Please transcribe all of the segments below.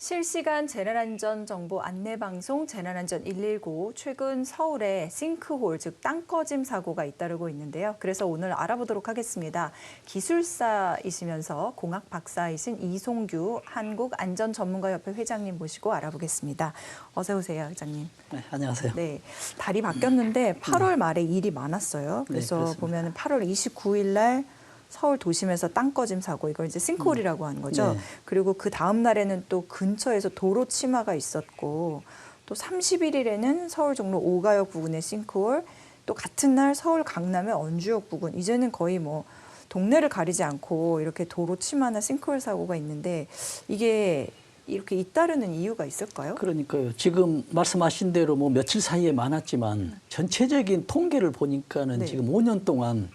실시간 재난안전 정보 안내방송 재난안전 119, 최근 서울에 싱크홀, 즉 땅꺼짐 사고가 잇따르고 있는데요. 그래서 오늘 알아보도록 하겠습니다. 기술사이시면서 공학 박사이신 이송규 한국안전전문가협회 회장님 모시고 알아보겠습니다. 어서 오세요, 회장님. 네, 안녕하세요. 네, 달이 바뀌었는데 8월 말에 일이 많았어요. 그래서 네, 보면 8월 29일 날 서울 도심에서 땅꺼짐 사고, 이걸 이제 싱크홀이라고 하는 거죠. 네. 그리고 그 다음 날에는 또 근처에서 도로 침하가 있었고, 또 31일에는 서울 종로 오가역 부근의 싱크홀, 또 같은 날 서울 강남의 언주역 부근, 이제는 거의 뭐 동네를 가리지 않고 이렇게 도로 침하나 싱크홀 사고가 있는데, 이게 이렇게 잇따르는 이유가 있을까요? 그러니까요. 지금 말씀하신 대로 뭐 며칠 사이에 많았지만 전체적인 통계를 보니까는 네. 지금 5년 동안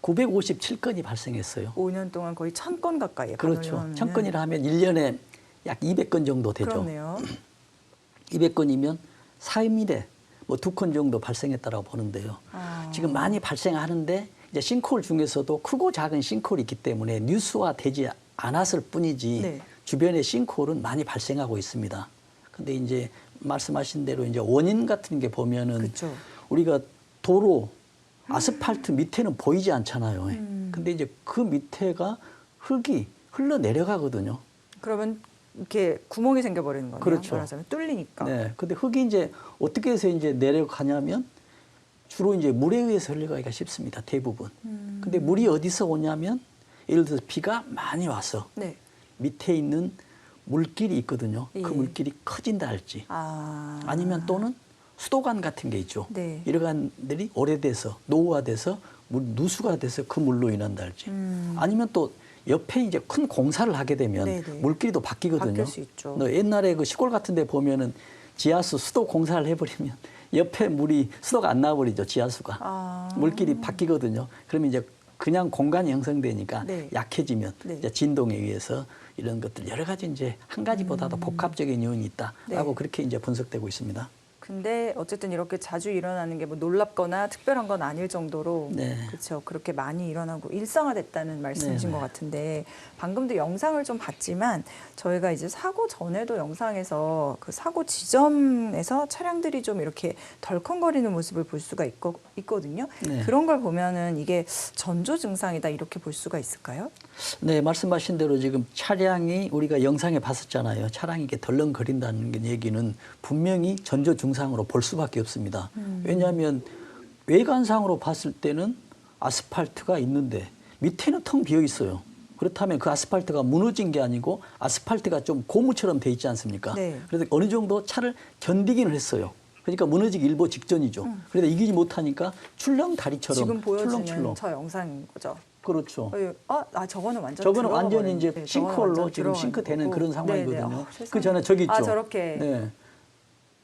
957건이 발생했어요. 5년 동안 거의 1000건 가까이. 그렇죠. 1000건이라 하면 1년에 약 200건 정도 되죠. 그렇네요. 200건이면 3일에 뭐 2건 정도 발생했다라고 보는데요. 지금 많이 발생하는데 이제 싱크홀 중에서도 크고 작은 싱크홀이 있기 때문에 뉴스화되지 않았을 뿐이지 네. 주변에 싱크홀은 많이 발생하고 있습니다. 근데 이제 말씀하신 대로 이제 원인 같은 게 보면은 그렇죠. 우리가 도로 아스팔트 밑에는 보이지 않잖아요. 근데 이제 그 밑에가 흙이 흘러 내려가거든요. 그러면 이렇게 구멍이 생겨버리는 거네요. 그렇죠. 말하자면 뚫리니까. 네. 근데 흙이 이제 어떻게 해서 이제 내려가냐면 주로 이제 물에 의해서 흘러가기가 쉽습니다. 대부분. 근데 물이 어디서 오냐면 예를 들어서 비가 많이 와서 네. 밑에 있는 물길이 있거든요. 예. 그 물길이 커진다 할지 아니면 또는 수도관 같은 게 있죠. 네. 이러간들이 오래돼서 노후화돼서 누수가 돼서 그 물로 인한다 할지 아니면 또 옆에 이제 큰 공사를 하게 되면 네네. 물길이 또 바뀌거든요. 바뀔 수 있죠. 옛날에 그 시골 같은 데 보면은 지하수 수도 공사를 해버리면 옆에 물이 수도가 안 나와버리죠. 지하수가. 물길이 바뀌거든요. 그러면 이제 그냥 공간이 형성되니까 네. 약해지면 네. 이제 진동에 의해서 이런 것들 여러 가지 이제 한 가지보다도 복합적인 요인이 있다라고 네. 그렇게 이제 분석되고 있습니다. 근데 어쨌든 이렇게 자주 일어나는 게 뭐 놀랍거나 특별한 건 아닐 정도로 네. 그렇죠. 그렇게 많이 일어나고 일상화됐다는 말씀이신 네, 것 같은데 방금도 영상을 좀 봤지만 저희가 이제 사고 전에도 영상에서 그 사고 지점에서 차량들이 좀 이렇게 덜컹거리는 모습을 볼 수가 있거든요. 네. 그런 걸 보면은 이게 전조 증상이다 이렇게 볼 수가 있을까요? 네, 말씀하신 대로 지금 차량이 우리가 영상에 봤었잖아요. 차량이 이렇게 덜렁거린다는 얘기는 분명히 전조 증상으로 볼 수밖에 없습니다. 왜냐하면 외관상으로 봤을 때는 아스팔트가 있는데 밑에는 텅 비어 있어요. 그렇다면 그 아스팔트가 무너진 게 아니고 아스팔트가 좀 고무처럼 돼 있지 않습니까? 네. 그래서 어느 정도 차를 견디기는 했어요. 그러니까 무너지기 일보 직전이죠. 그러다 이기지 못하니까 출렁다리처럼 지금 보여지는 출렁출렁. 저 영상인 거죠. 그렇죠. 저거는 완전 저거는 들어가 완전히 버리는- 이제 네, 저거는 싱크홀로 완전 지금 들어가 싱크되는 거고. 그런 상황이거든요. 네네. 그 전에 저기 있죠. 저렇게. 네.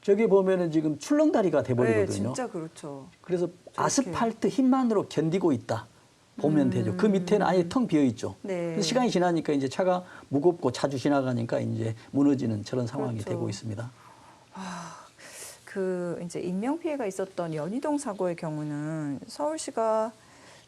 저기 보면은 지금 출렁다리가 네, 돼버리거든요. 진짜 그렇죠. 그래서 아스팔트 힘만으로 견디고 있다 보면 되죠. 그 밑에는 아예 텅 비어 있죠. 네. 그래서 시간이 지나니까 이제 차가 무겁고 자주 지나가니까 이제 무너지는 저런 상황이 그렇죠. 되고 있습니다. 그 이제 인명 피해가 있었던 연희동 사고의 경우는 서울시가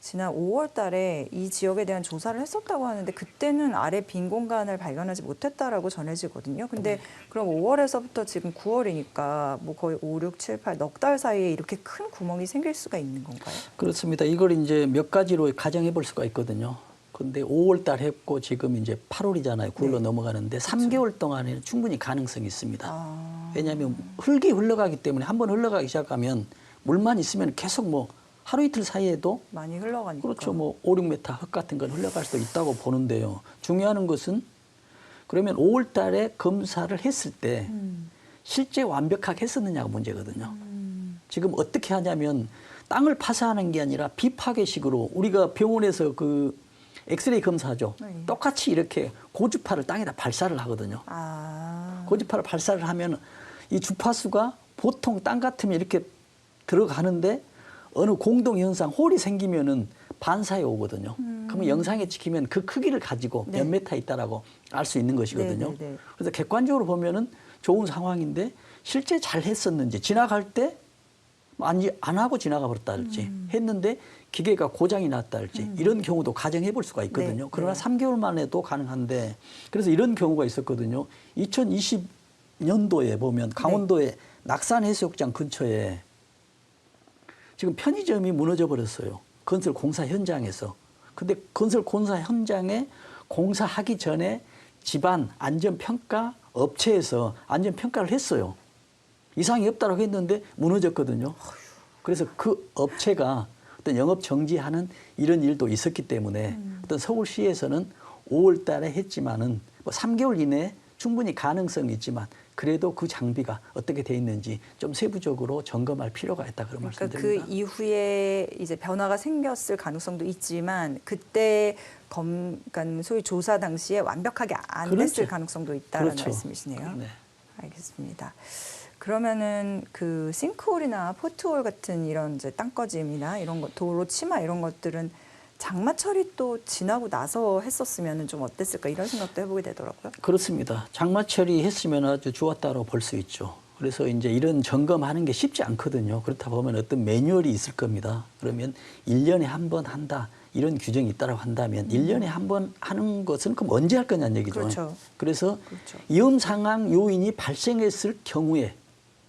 지난 5월 달에 이 지역에 대한 조사를 했었다고 하는데 그때는 아래 빈 공간을 발견하지 못했다라고 전해지거든요. 근데 그럼 5월에서부터 지금 9월이니까 뭐 거의 5, 6, 7, 8 넉 달 사이에 이렇게 큰 구멍이 생길 수가 있는 건가요? 그렇습니다. 이걸 이제 몇 가지로 가정해 볼 수가 있거든요. 근데 5월 달 했고 지금 이제 8월이잖아요. 9월로 네. 넘어가는데 3개월 동안에는 충분히 가능성이 있습니다. 왜냐하면 음. 흙이 흘러가기 때문에 한번 흘러가기 시작하면 물만 있으면 계속 뭐 하루 이틀 사이에도 많이 흘러가니까. 그렇죠. 뭐 5, 6m 흙 같은 건 흘러갈 수도 있다고 보는데요. 중요한 것은 그러면 5월 달에 검사를 했을 때 실제 완벽하게 했었느냐가 문제거든요. 지금 어떻게 하냐면 땅을 파서 하는 게 아니라 비파괴식으로 우리가 병원에서 그 엑스레이 검사하죠. 네. 똑같이 이렇게 고주파를 땅에다 발사를 하거든요. 고주파를 발사를 하면 이 주파수가 보통 땅 같으면 이렇게 들어가는데 어느 공동현상, 홀이 생기면은 반사에 오거든요. 그러면 영상에 찍히면 그 크기를 가지고 네. 몇 메타 있다라고 알 수 있는 것이거든요. 네. 그래서 객관적으로 보면은 좋은 상황인데 실제 잘 했었는지 지나갈 때 안 하고 지나가 버렸다든지 했는데 기계가 고장이 났다든지 이런 경우도 가정해 볼 수가 있거든요. 네, 그러나 네. 3개월 만에도 가능한데 그래서 이런 경우가 있었거든요. 2020년도에 보면 강원도의 낙산 해수욕장 근처에 지금 편의점이 무너져 버렸어요. 건설 공사 현장에서. 근데 건설 공사 현장에 공사하기 전에 집안 안전평가 업체에서 안전평가를 했어요. 이상이 없다고 했는데 무너졌거든요. 그래서 그 업체가 어떤 영업 정지하는 이런 일도 있었기 때문에 어떤 서울시에서는 5월 달에 했지만은 뭐 3개월 이내에 충분히 가능성이 있지만 그래도 그 장비가 어떻게 돼 있는지 좀 세부적으로 점검할 필요가 있다 그런 그러니까 말씀드립니다. 그 이후에 이제 변화가 생겼을 가능성도 있지만 그때 그러니까 소위 조사 당시에 완벽하게 안 그렇죠. 됐을 가능성도 있다는 그렇죠. 말씀이시네요. 네. 알겠습니다. 그러면은 그 싱크홀이나 포트홀 같은 이런 이제 땅꺼짐이나 이런 것, 도로 치마 이런 것들은 장마철이 또 지나고 나서 했었으면 좀 어땠을까 이런 생각도 해보게 되더라고요. 그렇습니다. 장마철이 했으면 아주 좋았다고 볼 수 있죠. 그래서 이제 이런 점검하는 게 쉽지 않거든요. 그렇다 보면 어떤 매뉴얼이 있을 겁니다. 그러면 1년에 한 번 한다. 이런 규정이 있다고 한다면 1년에 한 번 하는 것은 그럼 언제 할 거냐는 얘기죠. 그렇죠. 그래서 그렇죠. 위험 상황 요인이 발생했을 경우에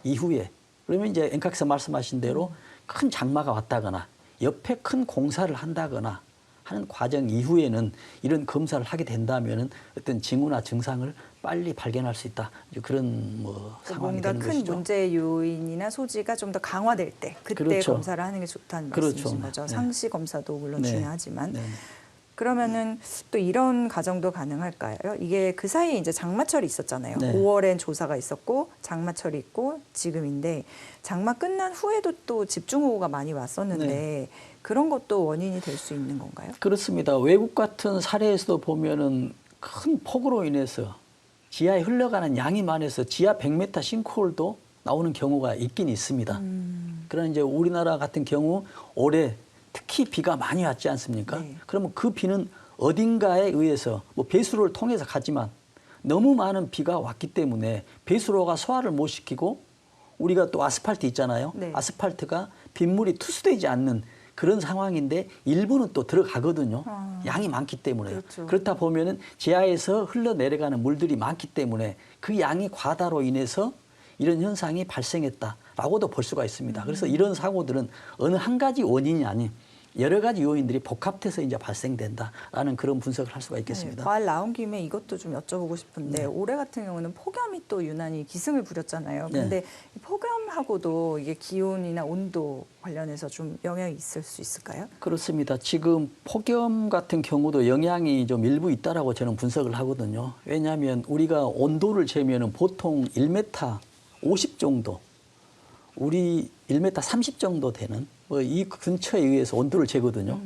이후에 그러면 이제 앵커께서 말씀하신 대로 큰 장마가 왔다거나 옆에 큰 공사를 한다거나 하는 과정 이후에는 이런 검사를 하게 된다면은 어떤 징후나 증상을 빨리 발견할 수 있다. 이제 그런 뭐 상황이 뭔가 되는 큰 것이죠. 문제 요인이나 소지가 좀 더 강화될 때 그때 그렇죠. 검사를 하는 게 좋다는 그렇죠. 말씀이신 거죠. 네. 상시 검사도 물론 네. 중요하지만. 네. 그러면은 또 이런 가정도 가능할까요? 이게 그 사이에 이제 장마철이 있었잖아요. 네. 5월엔 조사가 있었고 장마철이 있고 지금인데 장마 끝난 후에도 또 집중호우가 많이 왔었는데 네. 그런 것도 원인이 될 수 있는 건가요? 그렇습니다. 외국 같은 사례에서도 보면은 큰 폭우로 인해서 지하에 흘러가는 양이 많아서 지하 100m 싱크홀도 나오는 경우가 있긴 있습니다. 그러나 이제 우리나라 같은 경우 올해 특히 비가 많이 왔지 않습니까? 네. 그러면 그 비는 어딘가에 의해서 뭐 배수로를 통해서 가지만 너무 많은 비가 왔기 때문에 배수로가 소화를 못 시키고 우리가 또 아스팔트 있잖아요. 네. 아스팔트가 빗물이 투수되지 않는 그런 상황인데 일부는 또 들어가거든요. 양이 많기 때문에. 그렇죠. 그렇다 보면은 지하에서 흘러내려가는 물들이 많기 때문에 그 양이 과다로 인해서 이런 현상이 발생했다라고도 볼 수가 있습니다. 그래서 이런 사고들은 어느 한 가지 원인이 아닌 여러 가지 요인들이 복합돼서 이제 발생된다라는 그런 분석을 할 수가 있겠습니다. 네, 말 나온 김에 이것도 좀 여쭤보고 싶은데 네. 올해 같은 경우는 폭염이 또 유난히 기승을 부렸잖아요. 네. 근데 이 폭염하고도 이게 기온이나 온도 관련해서 좀 영향이 있을 수 있을까요? 그렇습니다. 지금 폭염 같은 경우도 영향이 좀 일부 있다라고 저는 분석을 하거든요. 왜냐하면 우리가 온도를 재면은 보통 1m 50 정도, 우리 1m 30 정도 되는 뭐 이 근처에 의해서 온도를 재거든요.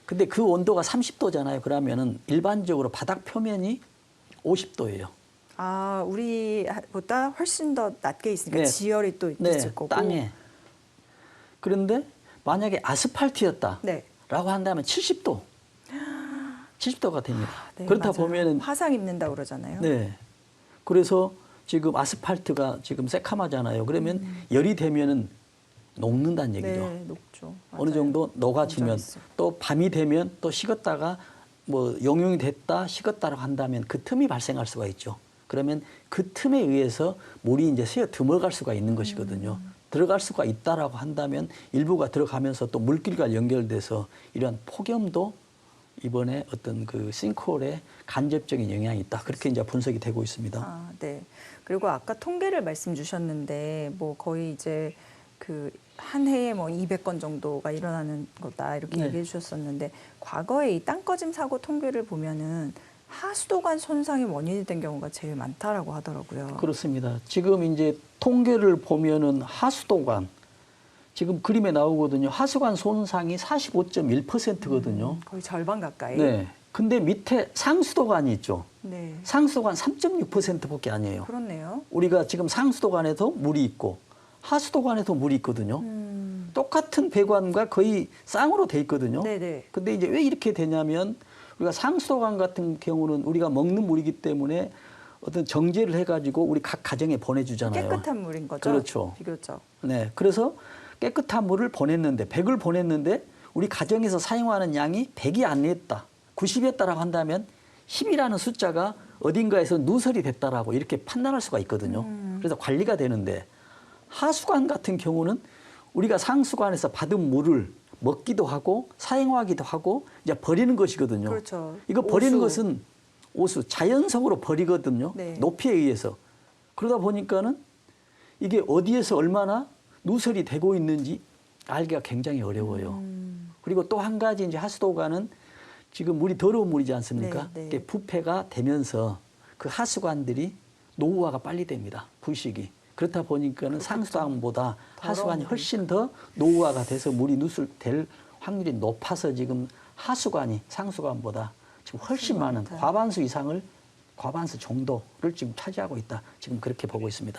근데 그 온도가 30도잖아요. 그러면은 일반적으로 바닥 표면이 50도예요. 아, 우리보다 훨씬 더 낮게 있으니까 네. 지열이 또 있을 거고. 땅에. 그런데 만약에 아스팔트였다. 네. 라고 한다면 70도. 70도가 됩니다. 네, 그렇다 맞아요. 보면은 화상 입는다 그러잖아요. 네. 그래서 지금 아스팔트가 지금 새카마잖아요. 그러면 열이 되면은 녹는다는 얘기죠. 네, 녹죠. 어느 맞아요. 정도 녹아지면 본적 있어요. 또 밤이 되면 또 식었다가 뭐 용융이 됐다 식었다라고 한다면 그 틈이 발생할 수가 있죠. 그러면 그 틈에 의해서 물이 이제 새어 들어갈 수가 있는 것이거든요. 들어갈 수가 있다라고 한다면 일부가 들어가면서 또 물길과 연결돼서 이러한 폭염도 이번에 어떤 그 싱크홀에 간접적인 영향이 있다. 그렇게 이제 분석이 되고 있습니다. 아, 네. 그리고 아까 통계를 말씀 주셨는데 뭐 거의 이제 그 한 해에 뭐 200건 정도가 일어나는 거다 이렇게 네. 얘기해 주셨었는데 과거에 이 땅꺼짐 사고 통계를 보면은 하수도관 손상이 원인이 된 경우가 제일 많다라고 하더라고요. 그렇습니다. 지금 이제 통계를 보면은 하수도관 지금 그림에 나오거든요. 하수관 손상이 45.1%거든요. 거의 절반 가까이. 네. 근데 밑에 상수도관이 있죠. 네. 상수도관 3.6%밖에 아니에요. 그렇네요. 우리가 지금 상수도관에도 물이 있고 하수도관에도 물이 있거든요. 똑같은 배관과 거의 쌍으로 돼 있거든요. 네네. 근데 이제 왜 이렇게 되냐면 우리가 상수도관 같은 경우는 우리가 먹는 물이기 때문에 어떤 정제를 해가지고 우리 각 가정에 보내주잖아요. 깨끗한 물인 거죠. 그렇죠. 비교적. 네. 그래서 깨끗한 물을 보냈는데 100을 보냈는데 우리 가정에서 사용하는 양이 100이 안 됐다. 90이었다라고 한다면 10이라는 숫자가 어딘가에서 누설이 됐다라고 이렇게 판단할 수가 있거든요. 그래서 관리가 되는데 하수관 같은 경우는 우리가 상수관에서 받은 물을 먹기도 하고 사용하기도 하고 이제 버리는 것이거든요. 그렇죠. 이거 버리는 오수. 것은 오수, 자연성으로 버리거든요. 네. 높이에 의해서. 그러다 보니까는 이게 어디에서 얼마나 누설이 되고 있는지 알기가 굉장히 어려워요. 그리고 또 한 가지 이제 하수도가는 지금 물이 더러운 물이지 않습니까? 네, 네. 이게 부패가 되면서 그 하수관들이 노후화가 빨리 됩니다. 부식이. 그렇다 보니까는 상수관보다 하수관이 더러운 훨씬 더 노후화가 돼서 물이 누설될 확률이 높아서 지금 하수관이 상수관보다 지금 훨씬 많은 많다. 과반수 이상을 과반수 정도를 지금 차지하고 있다. 지금 그렇게 보고 있습니다.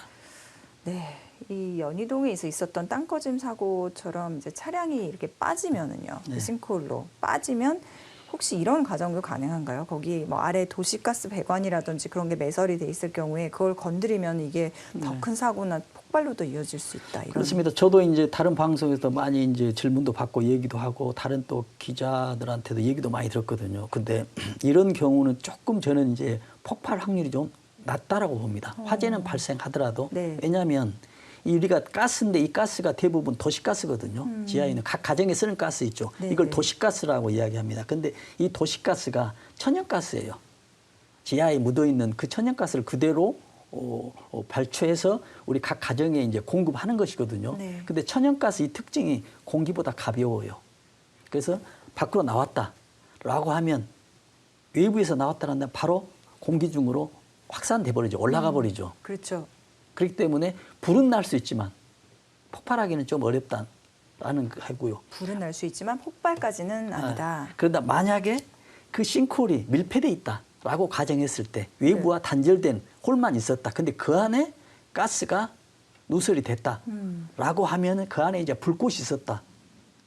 네, 이 연희동에서 있었던 땅꺼짐 사고처럼 이제 차량이 이렇게 빠지면은요, 네. 그 싱크홀로 빠지면 혹시 이런 과정도 가능한가요? 거기 뭐 아래 도시가스 배관이라든지 그런 게 매설이 돼 있을 경우에 그걸 건드리면 이게 더 큰 사고나 폭발로도 이어질 수 있다. 이런. 그렇습니다. 저도 이제 다른 방송에서 많이 이제 질문도 받고 얘기도 하고 다른 또 기자들한테도 얘기도 많이 들었거든요. 근데 이런 경우는 조금 저는 이제 폭발 확률이 좀 낮다라고 봅니다. 화재는 발생하더라도 네. 왜냐하면 이 우리가 가스인데 이 가스가 대부분 도시가스거든요. 지하에 있는 각 가정에 쓰는 가스 있죠. 네, 이걸 네. 도시가스라고 이야기합니다. 근데 이 도시가스가 천연가스예요. 지하에 묻어 있는 그 천연가스를 그대로 발초해서 우리 각 가정에 이제 공급하는 것이거든요. 네. 근데 천연가스 이 특징이 공기보다 가벼워요. 그래서 밖으로 나왔다라고 하면 외부에서 나왔다는 바로 공기 중으로 확산돼 버리죠. 올라가 버리죠. 그렇죠. 그렇기 때문에 불은 날 수 있지만 폭발하기는 좀 어렵다라는 거고요. 불은 날 수 있지만 폭발까지는 아니다. 그런데 만약에 그 싱크홀이 밀폐돼 있다라고 가정했을 때 외부와 단절된 홀만 있었다. 근데 그 안에 가스가 누설이 됐다라고 하면은 그 안에 이제 불꽃이 있었다.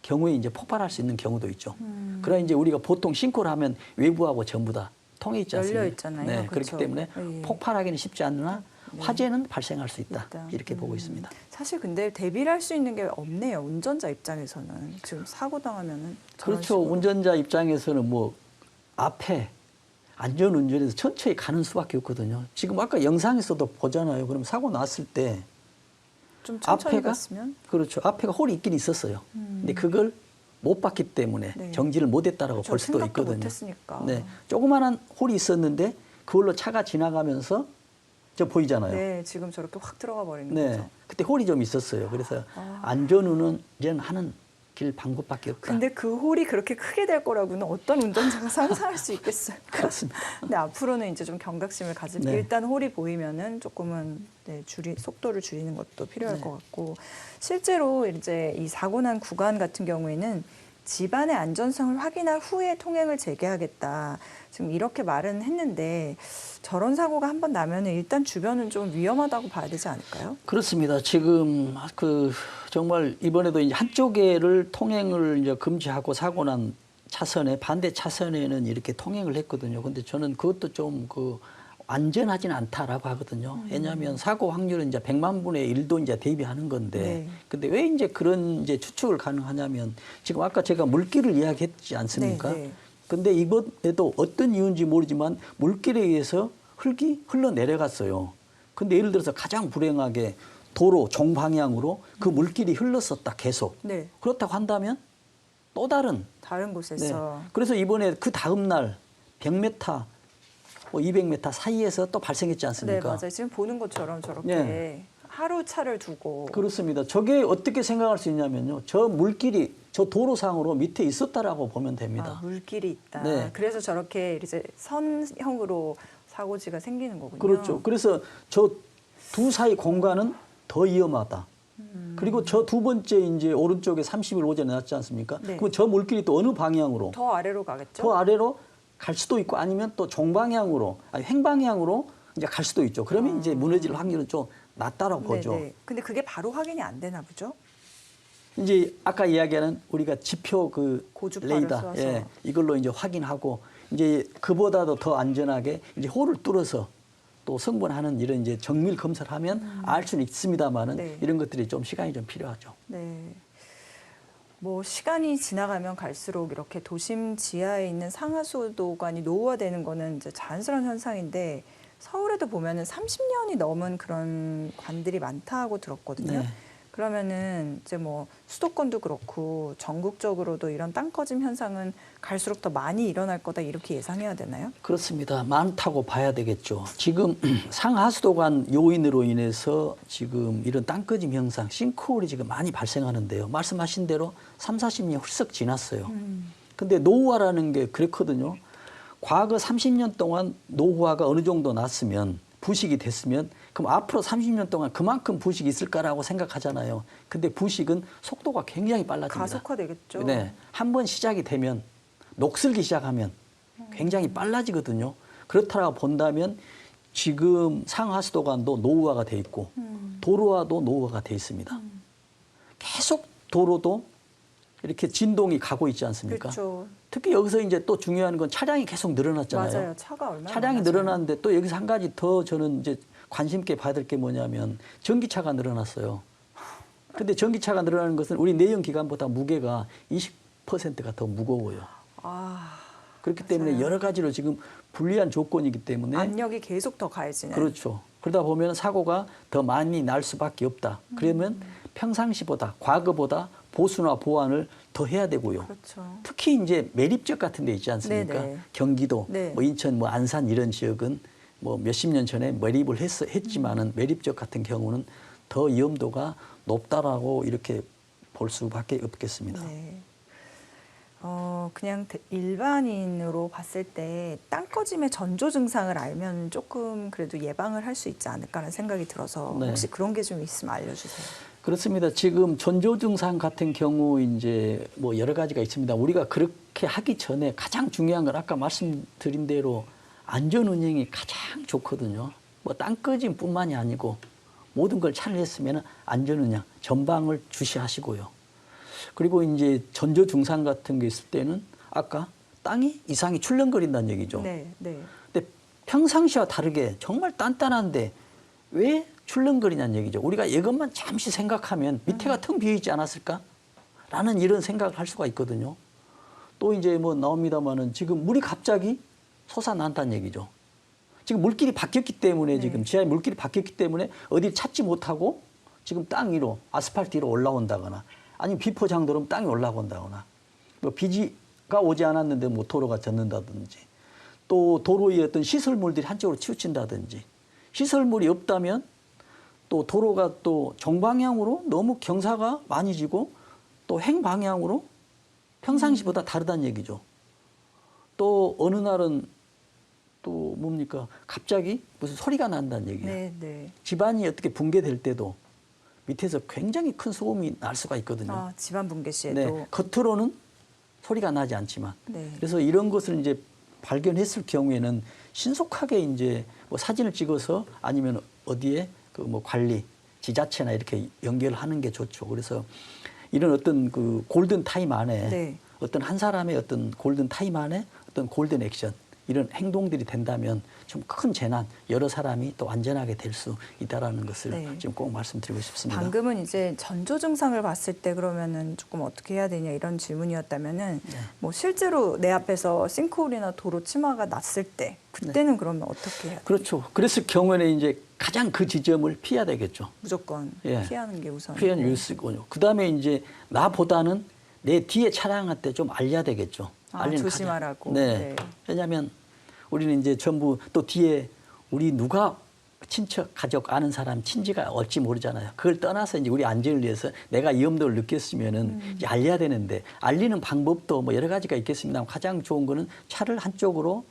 경우에 이제 폭발할 수 있는 경우도 있죠. 그러나 이제 우리가 보통 싱크홀 하면 외부하고 전부 다 통해 있지 않습니까? 열려 있잖아요. 네, 그렇죠. 그렇기 때문에 예. 폭발하기는 쉽지 않으나 네. 화재는 발생할 수 있다. 있다. 이렇게 보고 있습니다. 사실 근데 대비를 할 수 있는 게 없네요. 운전자 입장에서는 지금 사고 당하면은 저런 그렇죠. 식으로. 운전자 입장에서는 뭐 앞에 안전운전에서 천천히 가는 수밖에 없거든요. 지금 아까 영상에서도 보잖아요. 그럼 사고 났을 때 좀 천천히 앞에가 갔으면 그렇죠. 앞에가 홀이 있긴 있었어요. 근데 그걸 못 봤기 때문에 네. 정지를 못했다라고 저 볼 수도 생각도 있거든요. 못했으니까. 네, 조그마한 홀이 있었는데 그걸로 차가 지나가면서 저 보이잖아요. 네, 지금 저렇게 확 들어가 버리는 네, 거죠. 그때 홀이 좀 있었어요. 그래서 안전운전하는 길 방법밖에 없다. 근데 그 홀이 그렇게 크게 될 거라고는 어떤 운전자가 상상할 수 있겠어요. 그렇습니다. 근데 앞으로는 이제 좀 경각심을 가지고 네. 일단 홀이 보이면은 조금은 네, 속도를 줄이는 것도 필요할 네. 것 같고 실제로 이제 이 사고 난 구간 같은 경우에는 집안의 안전성을 확인한 후에 통행을 재개하겠다. 지금 이렇게 말은 했는데 저런 사고가 한 번 나면은 일단 주변은 좀 위험하다고 봐야 되지 않을까요? 그렇습니다. 지금 그 정말 이번에도 이제 한쪽에를 통행을 이제 금지하고 사고 난 차선에 반대 차선에는 이렇게 통행을 했거든요. 근데 저는 그것도 좀 그 안전하지는 않다라고 하거든요. 왜냐하면 사고 확률은 이제 100만 분의 1도 이제 대비하는 건데, 네. 근데 왜 이제 그런 이제 추측을 가능하냐면 지금 아까 제가 물길을 이야기했지 않습니까? 네, 네. 근데 이번에도 어떤 이유인지 모르지만 물길에 의해서 흙이 흘러 내려갔어요. 근데 예를 들어서 가장 불행하게 도로 정방향으로 그 물길이 흘렀었다 계속. 네. 그렇다고 한다면 또 다른 다른 네. 곳에서 그래서 이번에 그 다음 날 100m, 뭐 200m 사이에서 또 발생했지 네, 않습니까? 맞아요. 지금 보는 것처럼 저렇게 네. 하루 차를 두고 그렇습니다. 저게 어떻게 생각할 수 있냐면요. 저 물길이 저 도로상으로 밑에 있었다라고 보면 됩니다. 물길이 있다. 네. 그래서 저렇게 이제 선형으로 사고지가 생기는 거군요. 그렇죠. 그래서 저 두 사이 공간은 더 위험하다. 그리고 저 두 번째 이제 오른쪽에 30일 오전에 났지 않습니까? 네. 그럼 저 물길이 또 어느 방향으로? 더 아래로 가겠죠? 더 아래로 갈 수도 있고 아니면 또 정방향으로, 아니 횡방향으로 이제 갈 수도 있죠. 그러면 이제 무너질 확률은 좀 낮다라고 보죠. 네네. 근데 그게 바로 확인이 안 되나 보죠? 이제 아까 이야기하는 우리가 지표 그 고주파를 레이더 쏘아서. 이걸로 이제 확인하고 이제 그보다도 더 안전하게 이제 홀을 뚫어서 또 성분하는 이런 이제 정밀 검사를 하면 알 수는 있습니다만은 네. 이런 것들이 좀 시간이 좀 필요하죠. 네. 뭐 시간이 지나가면 갈수록 이렇게 도심 지하에 있는 상하수도관이 노후화되는 거는 이제 자연스러운 현상인데 서울에도 보면은 30년이 넘은 그런 관들이 많다고 들었거든요. 네. 그러면은 이제 뭐 수도권도 그렇고 전국적으로도 이런 땅 꺼짐 현상은 갈수록 더 많이 일어날 거다 이렇게 예상해야 되나요? 그렇습니다. 많다고 봐야 되겠죠. 지금 상하수도관 요인으로 인해서 지금 이런 땅꺼짐 현상, 싱크홀이 지금 많이 발생하는데요. 말씀하신 대로 3, 40년이 훌쩍 지났어요. 근데 노후화라는 게 그렇거든요. 과거 30년 동안 노후화가 어느 정도 났으면 부식이 됐으면 그럼 앞으로 30년 동안 그만큼 부식이 있을까라고 생각하잖아요. 근데 부식은 속도가 굉장히 빨라집니다. 가속화되겠죠. 네. 한 번 시작이 되면 녹슬기 시작하면 굉장히 빨라지거든요. 그렇다고 본다면 지금 상하수도관도 노후화가 돼 있고 도로화도 노후화가 돼 있습니다. 계속 도로도 이렇게 진동이 가고 있지 않습니까? 그렇죠. 특히 여기서 이제 또 중요한 건 차량이 계속 늘어났잖아요. 맞아요. 차가 얼마나 차량이 많아져요. 늘어났는데 또 여기서 한 가지 더 저는 이제 관심 있게 봐야 될 게 뭐냐면 전기차가 늘어났어요. 근데 전기차가 늘어나는 것은 우리 내연 기관보다 무게가 20%가 더 무거워요. 아, 그렇기 맞아요. 때문에 여러 가지로 지금 불리한 조건이기 때문에 압력이 계속 더 가해지는. 그렇죠. 그러다 보면 사고가 더 많이 날 수밖에 없다. 그러면 평상시보다 과거보다 보수나 보완을 더 해야 되고요. 그렇죠. 특히 이제 매립지역 같은 데 있지 않습니까? 네네. 경기도, 네. 뭐 인천, 뭐 안산 이런 지역은 뭐 몇십 년 전에 매립을 했지만은 매립지역 같은 경우는 더 위험도가 높다라고 이렇게 볼 수밖에 없겠습니다. 네. 그냥 일반인으로 봤을 때 땅 꺼짐의 전조 증상을 알면 조금 그래도 예방을 할 수 있지 않을까라는 생각이 들어서 네. 혹시 그런 게 좀 있으면 알려주세요. 그렇습니다. 지금 전조 증상 같은 경우 이제 뭐 여러 가지가 있습니다. 우리가 그렇게 하기 전에 가장 중요한 건 아까 말씀드린 대로 안전 운행이 가장 좋거든요. 뭐 땅 꺼짐뿐만이 아니고 모든 걸 차려했으면 안전 운행 전방을 주시하시고요. 그리고 이제 전조 증상 같은 게 있을 때는 아까 땅이 이상이 출렁거린다는 얘기죠. 네, 네. 근데 평상시와 다르게 정말 단단한데 왜 출렁거리냐는 얘기죠. 우리가 이것만 잠시 생각하면 밑에가 텅 비어 있지 않았을까? 라는 이런 생각을 할 수가 있거든요. 또 이제 뭐 나옵니다만은 지금 물이 갑자기 솟아난다는 얘기죠. 지금 물길이 바뀌었기 때문에 네. 지금 지하의 물길이 바뀌었기 때문에 어디 찾지 못하고 지금 땅 위로 아스팔트 위로 올라온다거나 아니면 비포장도로 땅이 올라온다거나 뭐 비가 오지 않았는데 뭐 도로가 젖는다든지 또 도로 위에 어떤 시설물들이 한쪽으로 치우친다든지 시설물이 없다면 또 도로가 또 정방향으로 너무 경사가 많이 지고 또 횡방향으로 평상시보다 다르다는 얘기죠. 또 어느 날은 또 뭡니까 갑자기 무슨 소리가 난다는 얘기예요. 네, 네. 집안이 어떻게 붕괴될 때도 밑에서 굉장히 큰 소음이 날 수가 있거든요. 아, 집안 붕괴 시에도. 네, 겉으로는 소리가 나지 않지만 네. 그래서 이런 것을 이제 발견했을 경우에는 신속하게 이제 뭐 사진을 찍어서 아니면 어디에 그 뭐 관리 지자체나 이렇게 연결하는 게 좋죠. 그래서 이런 어떤 그 골든 타임 안에 네. 어떤 한 사람의 어떤 골든 타임 안에 어떤 골든 액션 이런 행동들이 된다면 좀 큰 재난 여러 사람이 또 안전하게 될 수 있다라는 것을 네. 지금 꼭 말씀드리고 싶습니다. 방금은 이제 전조 증상을 봤을 때 그러면은 조금 어떻게 해야 되냐 이런 질문이었다면은 네. 뭐 실제로 내 앞에서 싱크홀이나 도로 침하가 났을 때 그때는 그러면 어떻게 해야 돼요? 그렇죠. 그랬을 경우에는 이제 가장 그 지점을 피해야 되겠죠. 무조건 예. 피하는 게 우선. 피해는 일수고요. 그다음에 이제 나보다는 내 뒤에 차량한테 좀 알려야 되겠죠. 아, 알리는 조심하라고. 네. 네. 왜냐하면 우리는 이제 전부 또 뒤에 우리 누가 친척, 가족, 아는 사람, 친지가 올지 모르잖아요. 그걸 떠나서 이제 우리 안전을 위해서 내가 위험도를 느꼈으면은 이제 알려야 되는데 알리는 방법도 뭐 여러 가지가 있겠습니다. 가장 좋은 거는 차를 한쪽으로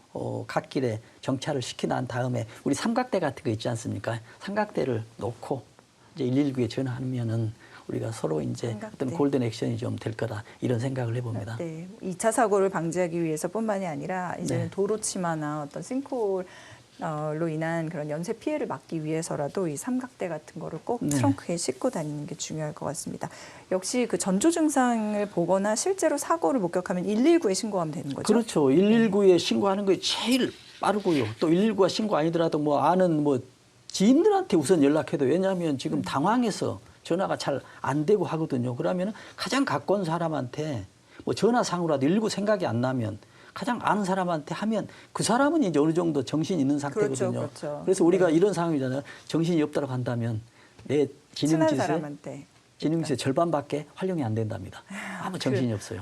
갓길에 정차를 시켜놓은 다음에 우리 삼각대 같은 거 있지 않습니까? 삼각대를 놓고 이제 119에 전화하면은 우리가 서로 이제 삼각대. 어떤 골든 액션이 좀 될 거다 이런 생각을 해봅니다. 네. 2차 사고를 방지하기 위해서뿐만이 아니라 이제는 네. 도로 침하나 어떤 싱크홀 로 인한 그런 연쇄 피해를 막기 위해서라도 이 삼각대 같은 거를 꼭 네. 트렁크에 싣고 다니는 게 중요할 것 같습니다. 역시 그 전조 증상을 보거나 실제로 사고를 목격하면 119에 신고하면 되는 거죠? 그렇죠. 119에 신고하는 게 제일 빠르고요. 또 119가 신고 아니더라도 뭐 아는 뭐 지인들한테 우선 연락해도 왜냐하면 지금 당황해서 전화가 잘 안 되고 하거든요. 그러면 가장 가까운 사람한테 뭐 전화상으로라도 119 생각이 안 나면 가장 아는 사람한테 하면 그 사람은 이제 어느 정도 정신이 있는 상태거든요. 그렇죠, 그렇죠. 그래서 우리가 네. 이런 상황이잖아요. 정신이 없다고 한다면 내 친한 지능지세 사람한테. 지능지의 절반밖에 활용이 안 된답니다. 아무 정신이 없어요.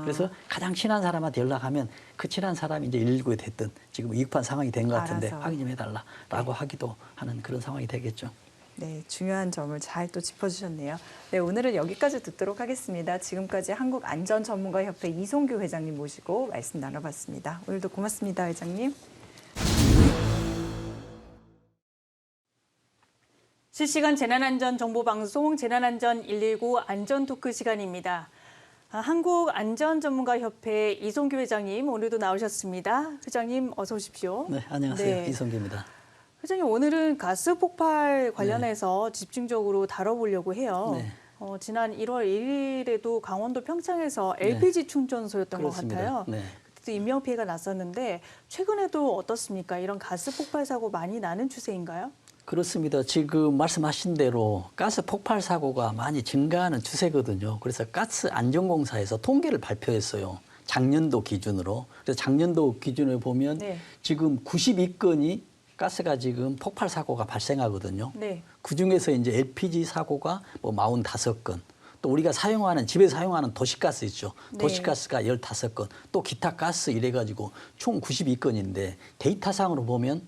그래서 가장 친한 사람한테 연락하면 그 친한 사람이 이제 119에 됐든 지금 위급한 상황이 된 것 같은데 알아서. 확인 좀 해달라라고 하기도 하는 그런 상황이 되겠죠. 네, 중요한 점을 잘 또 짚어주셨네요. 네, 오늘은 여기까지 듣도록 하겠습니다. 지금까지 한국안전전문가협회 이송규 회장님 모시고 말씀 나눠봤습니다. 오늘도 고맙습니다, 회장님. 실시간 재난안전정보방송 재난안전 119 안전토크 시간입니다. 한국안전전문가협회 이송규 회장님 오늘도 나오셨습니다. 회장님 어서 오십시오. 네, 안녕하세요. 네. 이성기입니다. 회장님 오늘은 가스 폭발 관련해서 집중적으로 다뤄보려고 해요. 네. 지난 1월 1일에도 강원도 평창에서 LPG 충전소였던 그렇습니다. 것 같아요. 네. 그때도 인명피해가 났었는데 최근에도 어떻습니까? 이런 가스 폭발 사고 많이 나는 추세인가요? 그렇습니다. 지금 말씀하신 대로 가스 폭발 사고가 많이 증가하는 추세거든요. 그래서 가스안전공사에서 통계를 발표했어요. 작년도 기준으로. 그래서 작년도 기준을 보면 네. 지금 92건이 가스가 지금 폭발 사고가 발생하거든요. 네. 그중에서 이제 LPG 사고가 뭐 45건. 또 우리가 사용하는 집에 사용하는 도시가스 있죠. 네. 도시가스가 15건. 또 기타 가스 이래 가지고 총 92건인데 데이터상으로 보면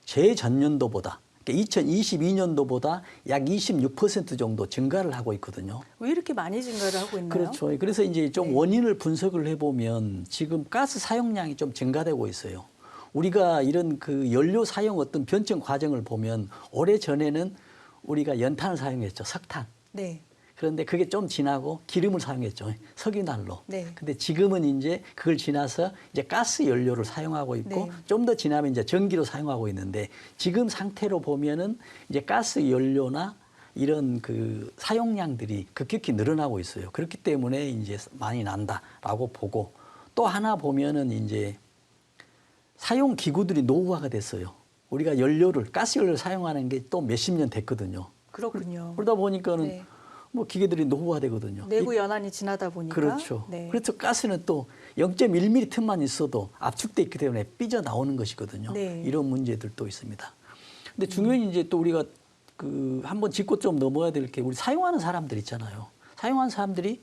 재전년도보다 2022년도보다 약 26% 정도 증가를 하고 있거든요. 왜 이렇게 많이 증가를 하고 있나요? 그렇죠. 그래서 이제 좀 네. 원인을 분석을 해보면 지금 가스 사용량이 좀 증가되고 있어요. 우리가 이런 그 연료 사용 어떤 변증 과정을 보면 오래 전에는 우리가 연탄을 사용했죠. 석탄. 네. 그런데 그게 좀 지나고 기름을 사용했죠. 석유난로. 네. 근데 지금은 이제 그걸 지나서 이제 가스 연료를 사용하고 있고 네. 좀 더 지나면 이제 전기로 사용하고 있는데 지금 상태로 보면은 이제 가스 연료나 이런 그 사용량들이 급격히 늘어나고 있어요. 그렇기 때문에 이제 많이 난다라고 보고 또 하나 보면은 이제 사용 기구들이 노후화가 됐어요. 우리가 연료를 가스 연료를 사용하는 게 또 몇십 년 됐거든요. 그렇군요. 그러다 보니까는 네. 뭐 기계들이 노후화되거든요. 내부 연한이 지나다 보니까. 그렇죠. 네. 그래서 가스는 또 0.1mm 틈만 있어도 압축돼 있기 때문에 삐져 나오는 것이거든요. 네. 이런 문제들도 있습니다. 근데 중요한 이제 또 우리가 그 한번 짚고 좀 넘어야 될 게 우리 사용하는 사람들 있잖아요. 사용하는 사람들이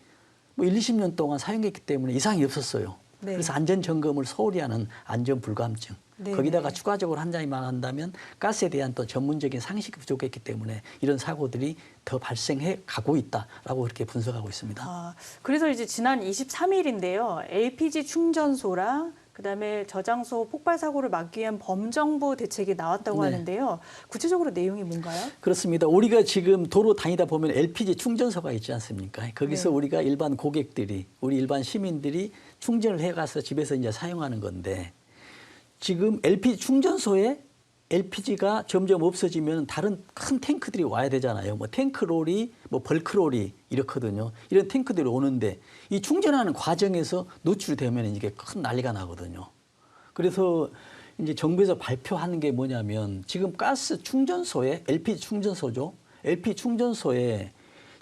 뭐 1, 20년 동안 사용했기 때문에 이상이 없었어요. 네. 그래서 안전 점검을 소홀히 하는 안전 불감증. 네. 거기다가 추가적으로 한 장이만 한다면 가스에 대한 또 전문적인 상식이 부족했기 때문에 이런 사고들이 더 발생해 가고 있다라고 그렇게 분석하고 있습니다. 그래서 이제 지난 23일인데요. LPG 충전소랑 그다음에 저장소 폭발 사고를 막기 위한 범정부 대책이 나왔다고 네. 하는데요. 구체적으로 내용이 뭔가요? 그렇습니다. 우리가 지금 도로 다니다 보면 LPG 충전소가 있지 않습니까? 거기서 네. 우리가 일반 고객들이, 우리 일반 시민들이 충전을 해가서 집에서 이제 사용하는 건데 지금 LPG 충전소에 LPG가 점점 없어지면 다른 큰 탱크들이 와야 되잖아요. 뭐 탱크롤이, 뭐 벌크롤이 이렇거든요. 이런 탱크들이 오는데 이 충전하는 과정에서 노출되면 이게 큰 난리가 나거든요. 그래서 이제 정부에서 발표하는 게 뭐냐면 지금 가스 충전소에 LPG 충전소죠. LPG 충전소에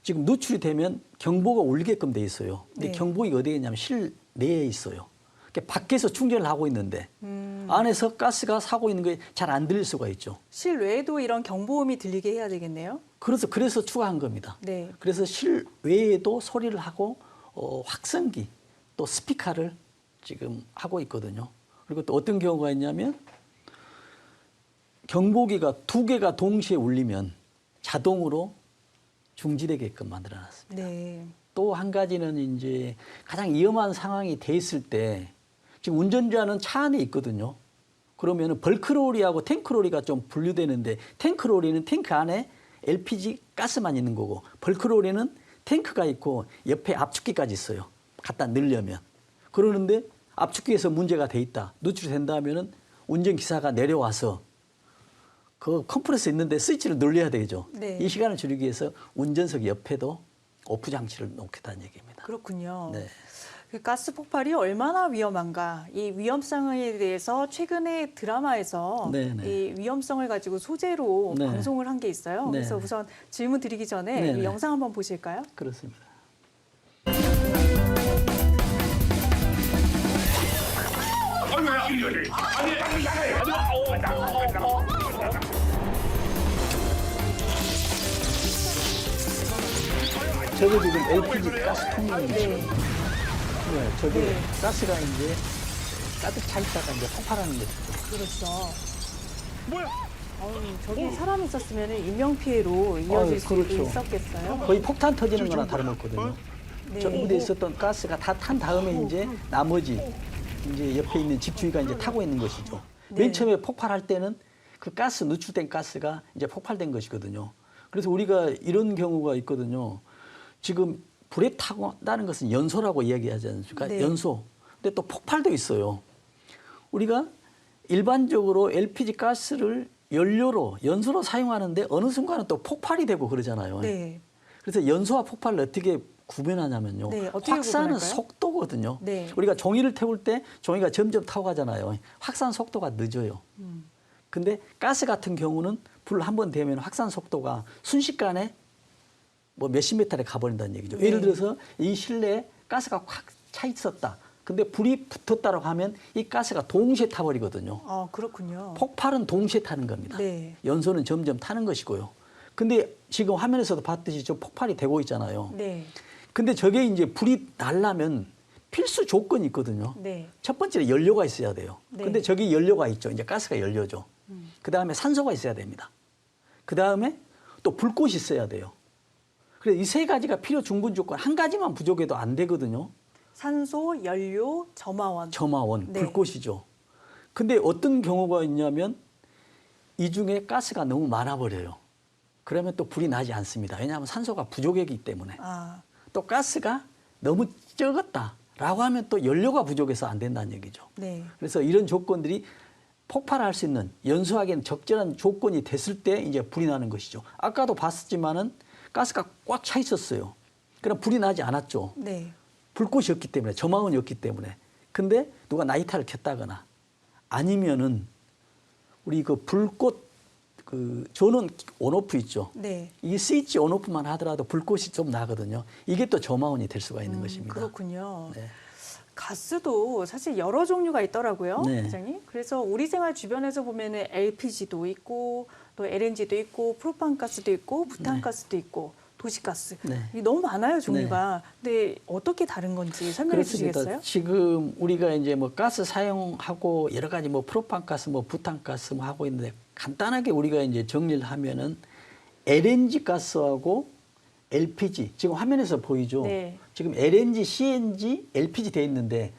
지금 노출이 되면 경보가 울리게끔 돼 있어요. 근데 네. 경보가 어디에 있냐면 실내에 있어요. 밖에서 충전을 하고 있는데 안에서 가스가 사고 있는 게 잘 안 들릴 수가 있죠. 실외에도 이런 경보음이 들리게 해야 되겠네요. 그래서 추가한 겁니다. 네. 그래서 실외에도 소리를 하고 확성기 또 스피커를 지금 하고 있거든요. 그리고 또 어떤 경우가 있냐면 경보기가 2개가 동시에 울리면 자동으로 중지되게끔 만들어놨습니다. 네. 또 한 가지는 이제 가장 위험한 상황이 돼 있을 때 지금 운전자는 차 안에 있거든요. 그러면은 벌크로리하고 탱크로리가 좀 분류되는데 탱크로리는 탱크 안에 LPG 가스만 있는 거고 벌크로리는 탱크가 있고 옆에 압축기까지 있어요. 갖다 넣으려면. 그러는데 압축기에서 문제가 돼 있다. 노출된다 하면은 운전기사가 내려와서 그 컴프레서 있는데 스위치를 눌러야 되죠. 네. 이 시간을 줄이기 위해서 운전석 옆에도 오프 장치를 놓겠다는 얘기입니다. 그렇군요. 네. 그 가스 폭발이 얼마나 위험한가, 이 위험성에 대해서 최근에 드라마에서 네네. 이 위험성을 가지고 소재로 네. 방송을 한 게 있어요. 네. 그래서 우선 질문 드리기 전에 네네. 이 영상 한번 보실까요? 그렇습니다. 저게 지금 LPG 가스통입니다. 네, 저게 네. 가스가 이제 가득 차 있다가 이제 폭발하는 거죠. 그렇죠. 저기 사람이 있었으면 인명 피해로 이어질 수 그렇죠. 있었겠어요. 거의 폭탄 터지는 거나 다름없거든요. 네. 전부에 있었던 가스가 다 탄 다음에 이제 나머지 이제 옆에 있는 집주위가 이제 타고 있는 것이죠. 네. 맨 처음에 폭발할 때는 그 가스 누출된 가스가 이제 폭발된 것이거든요. 그래서 우리가 이런 경우가 있거든요. 지금 불에 타고나는 것은 연소라고 이야기하지 않습니까? 네. 연소. 근데 또 폭발도 있어요. 우리가 일반적으로 LPG 가스를 연료로 연소로 사용하는데 어느 순간은 또 폭발이 되고 그러잖아요. 네. 그래서 연소와 폭발을 어떻게 구분하냐면요. 네, 어떻게 확산은 구분할까요? 속도거든요. 네. 우리가 종이를 태울 때 종이가 점점 타고 가잖아요. 확산 속도가 늦어요. 근데 가스 같은 경우는 불 한 번 되면 확산 속도가 순식간에 뭐 몇십 미터에 가버린다는 얘기죠. 네. 예를 들어서 이 실내에 가스가 확 차 있었다. 근데 불이 붙었다고 하면 이 가스가 동시에 타버리거든요. 아, 그렇군요. 폭발은 동시에 타는 겁니다. 네. 연소는 점점 타는 것이고요. 근데 지금 화면에서도 봤듯이 저 폭발이 되고 있잖아요. 네. 근데 저게 이제 불이 나려면 필수 조건이 있거든요. 네. 첫 번째는 연료가 있어야 돼요. 네. 근데 저기 연료가 있죠. 이제 가스가 연료죠. 그 다음에 산소가 있어야 됩니다. 그 다음에 또 불꽃이 있어야 돼요. 그래서 이 세 가지가 필요 중분 조건, 한 가지만 부족해도 안 되거든요. 산소, 연료, 점화원. 점화원, 네. 불꽃이죠. 근데 어떤 경우가 있냐면 이 중에 가스가 너무 많아 버려요. 그러면 또 불이 나지 않습니다. 왜냐하면 산소가 부족하기 때문에. 아, 또 가스가 너무 적었다라고 하면 또 연료가 부족해서 안 된다는 얘기죠. 네. 그래서 이런 조건들이 폭발할 수 있는 연소하기에는 적절한 조건이 됐을 때 이제 불이 나는 것이죠. 아까도 봤었지만은 가스가 꽉 차 있었어요. 그럼 불이 나지 않았죠. 네. 불꽃이었기 때문에, 점화원이었기 때문에. 근데 누가 라이터를 켰다거나 아니면은 우리 그 불꽃 그 전원 온오프 있죠. 네. 이 스위치 온오프만 하더라도 불꽃이 좀 나거든요. 이게 또 점화원이 될 수가 있는 것입니다. 그렇군요. 네. 가스도 사실 여러 종류가 있더라고요, 네. 회장님. 그래서 우리 생활 주변에서 보면은 LPG도 있고 또 LNG도 있고 프로판가스도 있고 부탄가스도 있고 도시가스. 네. 이게 너무 많아요, 종류가. 근데 어떻게 다른 건지 설명해 그렇습니다. 주시겠어요? 지금 우리가 이제 뭐 가스 사용하고 여러 가지 뭐 프로판가스, 뭐 부탄가스 뭐 하고 있는데 간단하게 우리가 이제 정리를 하면은 LNG 가스하고 LPG 지금 화면에서 보이죠. 네. 지금 LNG, CNG, LPG 돼 있는데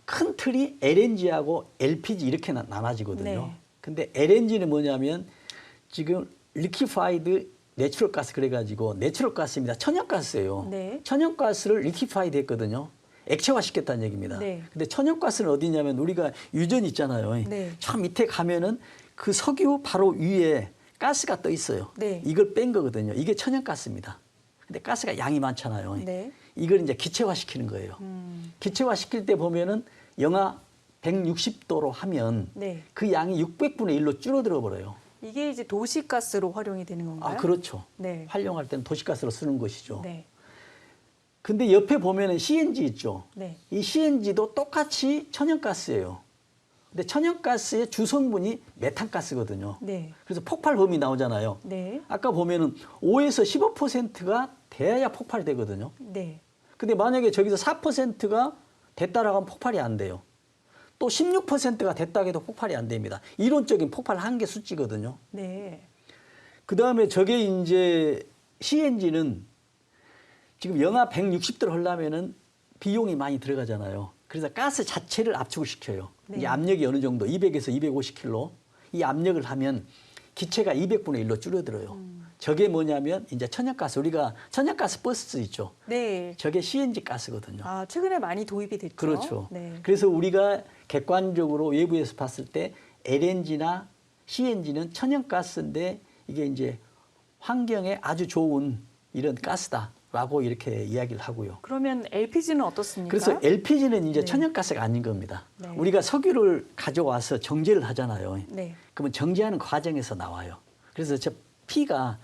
큰 틀이 LNG하고 LPG 이렇게 나눠지거든요. 네. 근데 LNG는 뭐냐면 지금 리퀴파이드 내추럴 가스 그래가지고 내추럴 가스입니다. 천연가스예요. 네. 천연가스를 리퀴파이드 했거든요. 액체화 시켰다는 얘기입니다. 네. 근데 천연가스는 어디냐면 우리가 유전 있잖아요. 네. 저 밑에 가면은 그 석유 바로 위에 가스가 떠 있어요. 네. 이걸 뺀 거거든요. 이게 천연가스입니다. 근데 가스가 양이 많잖아요. 네. 이걸 이제 기체화 시키는 거예요. 기체화 시킬 때 보면은 영하 160도로 하면 네. 그 양이 600분의 1로 줄어들어 버려요. 이게 이제 도시가스로 활용이 되는 건가요? 아, 그렇죠. 네. 활용할 때는 도시가스로 쓰는 것이죠. 네. 근데 옆에 보면은 CNG 있죠. 네. 이 CNG도 똑같이 천연가스예요. 근데 천연가스의 주성분이 메탄가스거든요. 네. 그래서 폭발 범위 나오잖아요. 네. 아까 보면은 5에서 15%가 돼야 폭발이 되거든요. 네. 근데 만약에 저기서 4%가 됐다라고 하면 폭발이 안 돼요. 또 16%가 됐다 해도 폭발이 안 됩니다. 이론적인 폭발 한계 수치거든요. 네. 그 다음에 저게 이제 CNG는 지금 영하 160도를 하려면은 비용이 많이 들어가잖아요. 그래서 가스 자체를 압축을 시켜요. 네. 이게 압력이 어느 정도 200에서 250kg 이 압력을 하면 기체가 200분의 1로 줄어들어요. 저게 뭐냐면 이제 천연가스 우리가 천연가스 버스 있죠. 네. 저게 CNG 가스거든요. 아, 최근에 많이 도입이 됐죠. 그렇죠. 네. 그래서 우리가 객관적으로 외부에서 봤을 때 LNG나 CNG는 천연가스인데 이게 이제 환경에 아주 좋은 이런 가스다. 라고 이렇게 이야기를 하고요. 그러면 LPG는 어떻습니까? 그래서 LPG는 이제 네. 천연가스가 아닌 겁니다. 네. 우리가 석유를 가져와서 정제를 하잖아요. 네. 그러면 정제하는 과정에서 나와요. 그래서 저 P가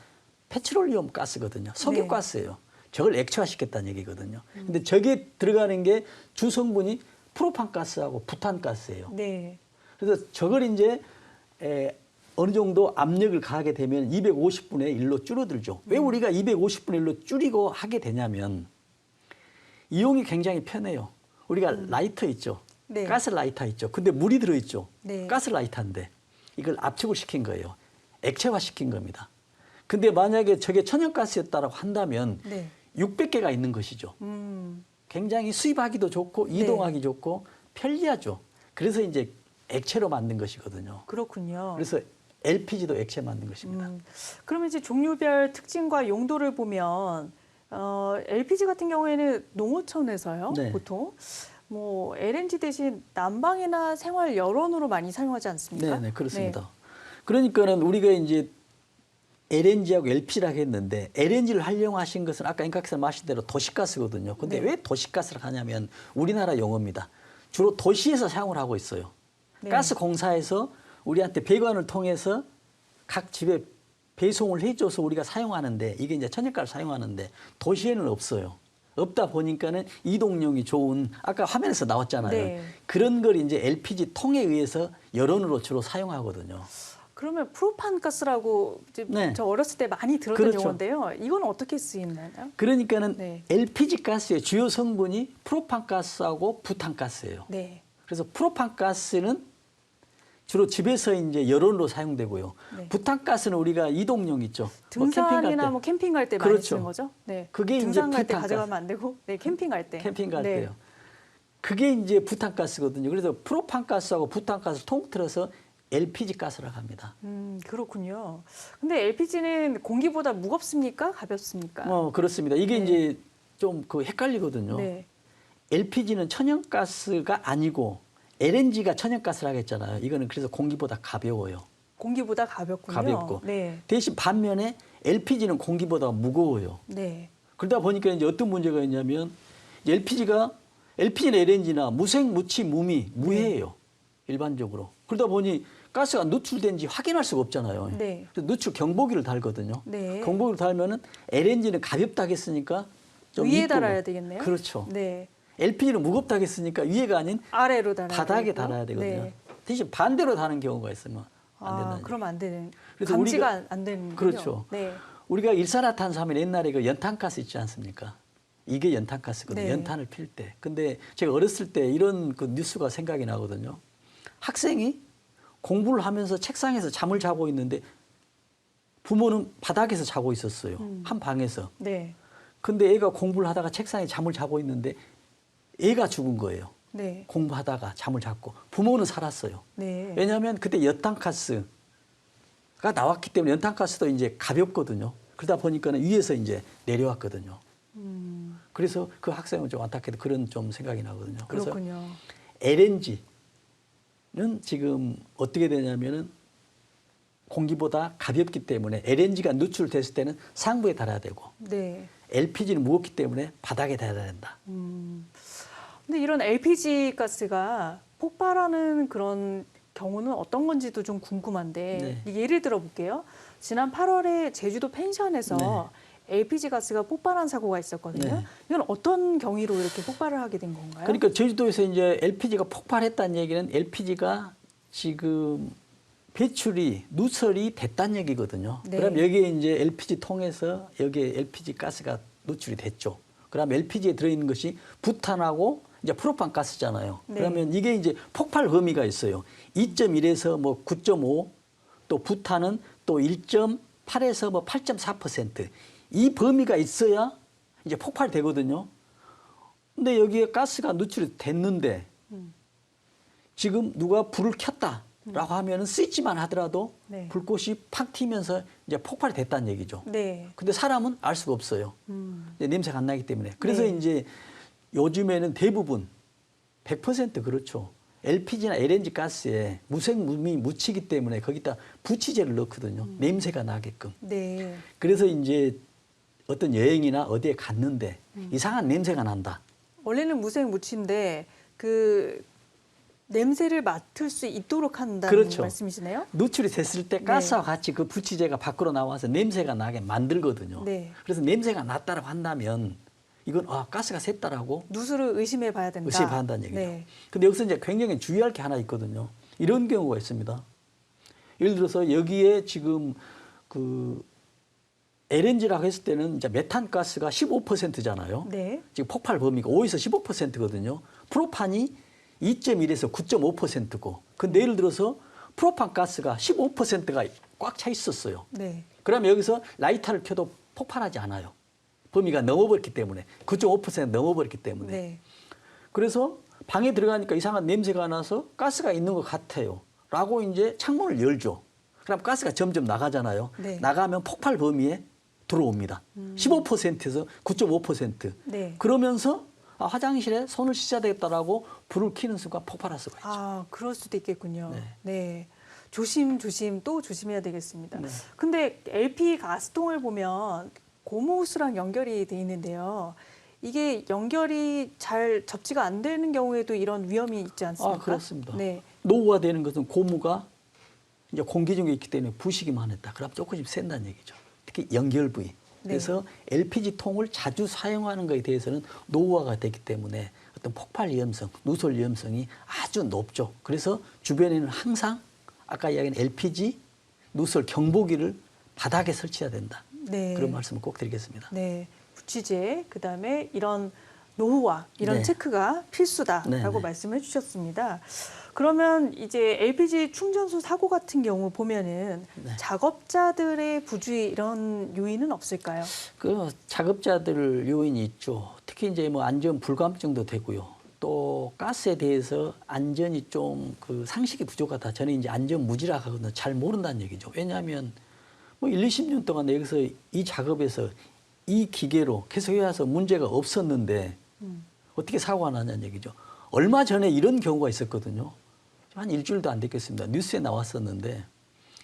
페트롤리움 가스거든요. 석유가스예요. 저걸 액체화시켰다는 얘기거든요. 근데 저게 들어가는 게 주성분이 프로판가스하고 부탄가스예요. 네. 그래서 저걸 이제 어느 정도 압력을 가하게 되면 250분의 1로 줄어들죠. 왜 우리가 250분의 1로 줄이고 하게 되냐면 이용이 굉장히 편해요. 우리가 라이터 있죠. 네. 가스 라이터 있죠. 근데 물이 들어있죠. 네. 가스 라이터인데 이걸 압축을 시킨 거예요. 액체화 시킨 겁니다. 근데 만약에 저게 천연가스였다고 한다면 네. 600개가 있는 것이죠. 굉장히 수입하기도 좋고 이동하기 좋고 편리하죠. 그래서 이제 액체로 만든 것이거든요. 그렇군요. 그래서 LPG도 액체 만든 것입니다. 그러면 이제 종류별 특징과 용도를 보면 LPG 같은 경우에는 농어촌에서요. 네. 보통 뭐 LNG 대신 난방이나 생활 여론으로 많이 사용하지 않습니까? 네, 그렇습니다. 그러니까는 우리가 이제 LNG하고 LPG라고 했는데 LNG를 활용하신 것은 아까 임각사 말씀 대로 도시가스거든요. 근데 네. 왜 도시가스를 하냐면 우리나라 용어입니다. 주로 도시에서 사용을 하고 있어요. 네. 가스공사에서 우리한테 배관을 통해서 각 집에 배송을 해줘서 우리가 사용하는데 이게 이제 천연가스를 사용하는데 도시에는 없어요. 없다 보니까는 이동용이 좋은 아까 화면에서 나왔잖아요. 네. 그런 걸 이제 LPG 통에 의해서 여론으로 주로 사용하거든요. 그러면 프로판가스라고 이제 네. 저 어렸을 때 많이 들었던 그렇죠. 용어인데요. 이건 어떻게 쓰이나요? 그러니까는 네. LPG 가스의 주요 성분이 프로판가스하고 부탄가스예요. 네. 그래서 프로판가스는 주로 집에서 이제 여론으로 사용되고요. 네. 부탄가스는 우리가 이동용 있죠. 등산이나 뭐 캠핑 갈 때 많이 그렇죠. 쓰는 거죠. 네. 그게 이제 등산 갈 때 부탄가스. 가져가면 안 되고, 네, 캠핑 갈 때. 캠핑 갈 네. 때요. 그게 이제 부탄가스거든요. 그래서 프로판가스하고 부탄가스를 통틀어서 LPG 가스라고 합니다. 그렇군요. 근데 LPG는 공기보다 무겁습니까? 가볍습니까? 그렇습니다. 이게 네. 이제 좀 그 헷갈리거든요. 네. LPG는 천연가스가 아니고 LNG가 천연가스라고 했잖아요. 이거는 그래서 공기보다 가벼워요. 공기보다 가볍군요. 가볍고. 네. 대신 반면에 LPG는 공기보다 무거워요. 네. 그러다 보니까 이제 어떤 문제가 있냐면 LPG나 LNG나 무생, 무치, 무미, 무해예요. 일반적으로. 그러다 보니 가스가 누출된지 확인할 수가 없잖아요. 네. 그래서 누출 경보기를 달거든요. 네. 경보기를 달면은 LNG는 가볍다 하겠으니까 좀 위에 이쁘고. 달아야 되겠네요. 그렇죠. 네. LPG는 무겁다 하겠으니까 위에가 아닌 아래로 달아야 바닥에 되겠고요. 달아야 되거든요. 네. 대신 반대로 다는 경우가 있으면 안 된다는 얘기죠. 그럼 안 되는. 그래서 감지가 안 되는. 그렇죠. 네. 우리가 일산화탄소 하면 옛날에 그 연탄가스 있지 않습니까? 이게 연탄가스거든요. 네. 연탄을 필 때. 근데 제가 어렸을 때 이런 그 뉴스가 생각이 나거든요. 학생이 공부를 하면서 책상에서 잠을 자고 있는데 부모는 바닥에서 자고 있었어요. 한 방에서. 네. 근데 애가 공부를 하다가 책상에 잠을 자고 있는데 애가 죽은 거예요. 네. 공부하다가 잠을 잤고 부모는 살았어요. 네. 왜냐하면 그때 연탄가스가 나왔기 때문에 연탄가스도 이제 가볍거든요. 그러다 보니까는 위에서 이제 내려왔거든요. 그래서 그 학생은 좀 안타깝게도 그런 좀 생각이 나거든요. 그래서 그렇군요. LNG는 지금 어떻게 되냐면은 공기보다 가볍기 때문에 LNG가 누출됐을 때는 상부에 달아야 되고 네. LPG는 무겁기 때문에 바닥에 달아야 된다. 근데 이런 LPG 가스가 폭발하는 그런 경우는 어떤 건지도 좀 궁금한데 예를 들어 볼게요. 지난 8월에 제주도 펜션에서 LPG 가스가 폭발한 사고가 있었거든요. 네. 이건 어떤 경위로 이렇게 폭발을 하게 된 건가요? 그러니까 제주도에서 이제 LPG가 폭발했다는 얘기는 LPG가 지금 배출이 누설이 됐다는 얘기거든요. 네. 그럼 여기에 이제 LPG 통해서 여기에 LPG 가스가 누출이 됐죠. 그럼 LPG에 들어있는 것이 부탄하고 이제 프로판 가스잖아요. 네. 그러면 이게 이제 폭발 범위가 있어요. 2.1에서 뭐 9.5, 또 부탄은 또 1.8에서 뭐 8.4%. 이 범위가 있어야 이제 폭발되거든요. 근데 여기에 가스가 누출이 됐는데 지금 누가 불을 켰다라고 하면은 스위치만 하더라도 네. 불꽃이 팍 튀면서 이제 폭발이 됐다는 얘기죠. 네. 근데 사람은 알 수가 없어요. 이제 냄새가 안 나기 때문에. 그래서 네. 이제 요즘에는 대부분 100% 그렇죠. LPG나 LNG 가스에 무생, 무미, 묻히기 때문에 거기다 부치제를 넣거든요. 냄새가 나게끔. 네. 그래서 이제 어떤 여행이나 어디에 갔는데 이상한 냄새가 난다. 원래는 무색무취인데 그 냄새를 맡을 수 있도록 한다는 그렇죠. 말씀이시네요. 누출이 됐을 때 가스와 같이 그 부취제가 밖으로 나와서 냄새가 나게 만들거든요. 네. 그래서 냄새가 났다고 한다면 이건 가스가 샜다라고 누수를 의심해 봐야 된다. 의심해야 한다는 얘기죠. 네. 근데 여기서 이제 굉장히 주의할 게 하나 있거든요. 이런 경우가 있습니다. 예를 들어서 여기에 지금 그 LNG라고 했을 때는 이제 메탄가스가 15%잖아요. 네. 지금 폭발 범위가 5에서 15%거든요. 프로판이 2.1에서 9.5%고. 근데 예를 들어서 프로판 가스가 15%가 꽉 차 있었어요. 네. 그러면 여기서 라이터를 켜도 폭발하지 않아요. 범위가 넘어버렸기 때문에. 9.5% 넘어버렸기 때문에. 네. 그래서 방에 들어가니까 이상한 냄새가 나서 가스가 있는 것 같아요. 라고 이제 창문을 열죠. 그럼 가스가 점점 나가잖아요. 네. 나가면 폭발 범위에 들어옵니다. 15%에서 9.5%. 네. 그러면서 화장실에 손을 씻어야 되겠다라고 불을 켜는 순간 폭발할 수가 있죠. 아, 그럴 수도 있겠군요. 네. 네. 조심 또 조심해야 되겠습니다. 네. 근데 LP 가스통을 보면 고무호스랑 연결이 돼 있는데요. 이게 연결이 잘 접지가 안 되는 경우에도 이런 위험이 있지 않습니까? 그렇습니다. 네. 노후화되는 것은 고무가 이제 공기 중에 있기 때문에 부식이만 했다. 그럼 조금씩 샌다는 얘기죠. 특히 연결 부위. 그래서 LPG 통을 자주 사용하는 것에 대해서는 노후화가 되기 때문에 어떤 폭발 위험성, 누설 위험성이 아주 높죠. 그래서 주변에는 항상 아까 이야기한 LPG 누설 경보기를 바닥에 설치해야 된다. 네. 그런 말씀을 꼭 드리겠습니다. 네. 부취제, 그다음에 이런 노후화, 이런 네. 체크가 필수다라고 네, 네. 말씀해 주셨습니다. 그러면 이제 LPG 충전소 사고 같은 경우 보면은 네. 작업자들의 부주의 이런 요인은 없을까요? 그 작업자들 요인이 있죠. 특히 이제 뭐 안전 불감증도 되고요. 또 가스에 대해서 안전이 좀 그 상식이 부족하다. 저는 이제 안전 무지락하거든요. 잘 모른다는 얘기죠. 왜냐하면 뭐 1, 20년 동안 여기서 이 작업에서 이 기계로 계속 해와서 문제가 없었는데 어떻게 사고가 나냐는 얘기죠. 얼마 전에 이런 경우가 있었거든요. 한 일주일도 안 됐겠습니다. 뉴스에 나왔었는데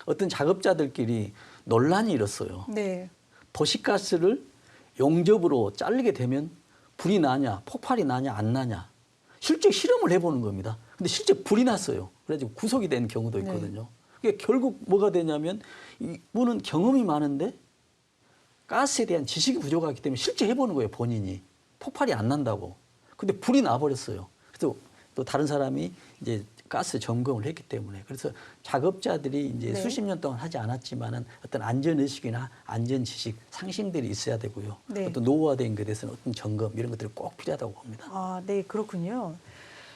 어떤 작업자들끼리 논란이 일었어요. 네. 도시가스를 용접으로 자르게 되면 불이 나냐, 폭발이 나냐, 안 나냐. 실제 실험을 해보는 겁니다. 근데 실제 불이 났어요. 그래가지고 구속이 된 경우도 있거든요. 그게 결국 뭐가 되냐면 이분은 경험이 많은데 가스에 대한 지식이 부족하기 때문에 실제 해보는 거예요, 본인이. 폭발이 안 난다고. 근데 불이 나버렸어요. 그래서 또 다른 사람이 이제 가스 점검을 했기 때문에. 그래서 작업자들이 이제 네. 수십 년 동안 하지 않았지만은 어떤 안전의식이나 안전지식, 상식들이 있어야 되고요. 네. 어떤 노후화된 것에 대해서는 어떤 점검 이런 것들이 꼭 필요하다고 봅니다. 아, 네, 그렇군요.